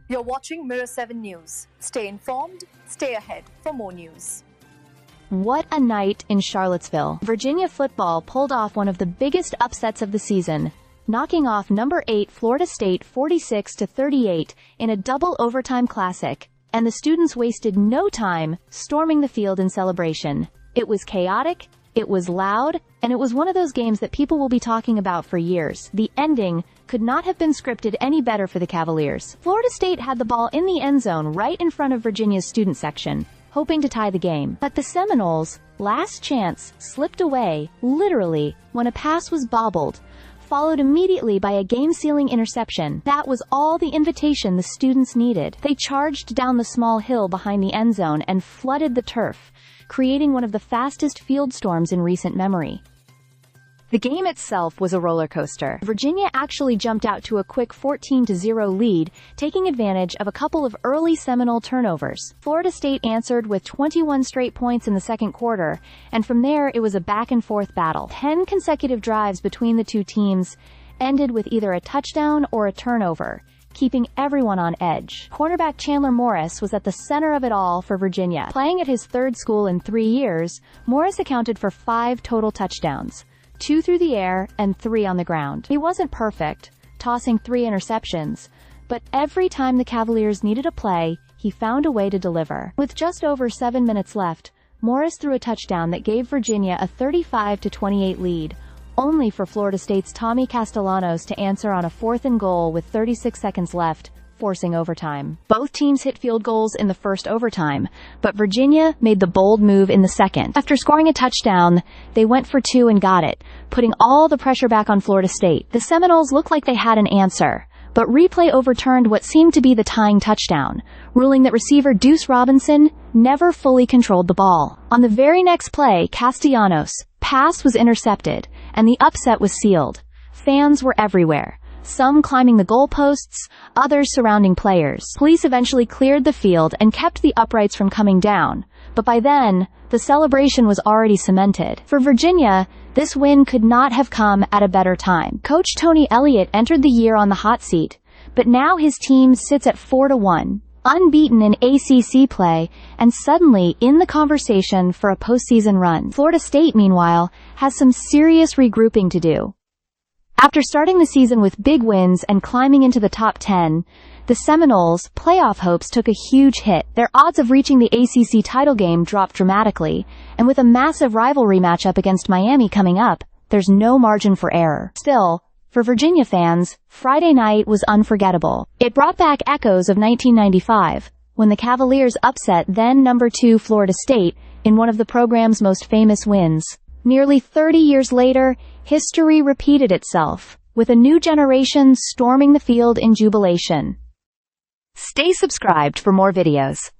You're watching Mirror 7 News. Stay informed, stay ahead for more news. What a night in Charlottesville. Virginia football pulled off one of the biggest upsets of the season, knocking off number 8 Florida State 46-38 in a double overtime classic, and the students wasted no time storming the field in celebration. It was chaotic, it was loud, and it was one of those games that people will be talking about for years. The ending could not have been scripted any better for the Cavaliers. Florida State had the ball in the end zone right in front of Virginia's student section, hoping to tie the game. But the Seminoles' last chance slipped away, literally, when a pass was bobbled, followed immediately by a game-sealing interception. That was all the invitation the students needed. They charged down the small hill behind the end zone and flooded the turf, creating one of the fastest field storms in recent memory. The game itself was a roller coaster. Virginia actually jumped out to a quick 14-0 lead, taking advantage of a couple of early Seminole turnovers. Florida State answered with 21 straight points in the second quarter, and from there it was a back-and-forth battle. 10 consecutive drives between the two teams ended with either a touchdown or a turnover, keeping everyone on edge. Cornerback Chandler Morris was at the center of it all for Virginia. Playing at his third school in 3 years, Morris accounted for 5 total touchdowns, 2 through the air and 3 on the ground. He wasn't perfect, tossing 3 interceptions, but every time the Cavaliers needed a play, he found a way to deliver. With just over 7 minutes left, Morris threw a touchdown that gave Virginia a 35-28 lead, only for Florida State's Tommy Castellanos to answer on a 4th and goal with 36 seconds left, forcing overtime. Both teams hit field goals in the first overtime, but Virginia made the bold move in the second. After scoring a touchdown, they went for 2 and got it, putting all the pressure back on Florida State. The Seminoles looked like they had an answer, but replay overturned what seemed to be the tying touchdown, ruling that receiver Deuce Robinson never fully controlled the ball. On the very next play, Castellanos' pass was intercepted, and the upset was sealed. Fans were everywhere, some climbing the goalposts, others surrounding players. Police eventually cleared the field and kept the uprights from coming down, but by then, the celebration was already cemented. For Virginia, this win could not have come at a better time. Coach Tony Elliott entered the year on the hot seat, but now his team sits at 4-1, unbeaten in ACC play, and suddenly in the conversation for a postseason run. Florida State, meanwhile, has some serious regrouping to do. After starting the season with big wins and climbing into the top 10, the Seminoles' playoff hopes took a huge hit. Their odds of reaching the ACC title game dropped dramatically, and with a massive rivalry matchup against Miami coming up, there's no margin for error. Still, for Virginia fans, Friday night was unforgettable. It brought back echoes of 1995, when the Cavaliers upset then number 2 Florida State in one of the program's most famous wins. Nearly 30 years later, history repeated itself, with a new generation storming the field in jubilation. Stay subscribed for more videos.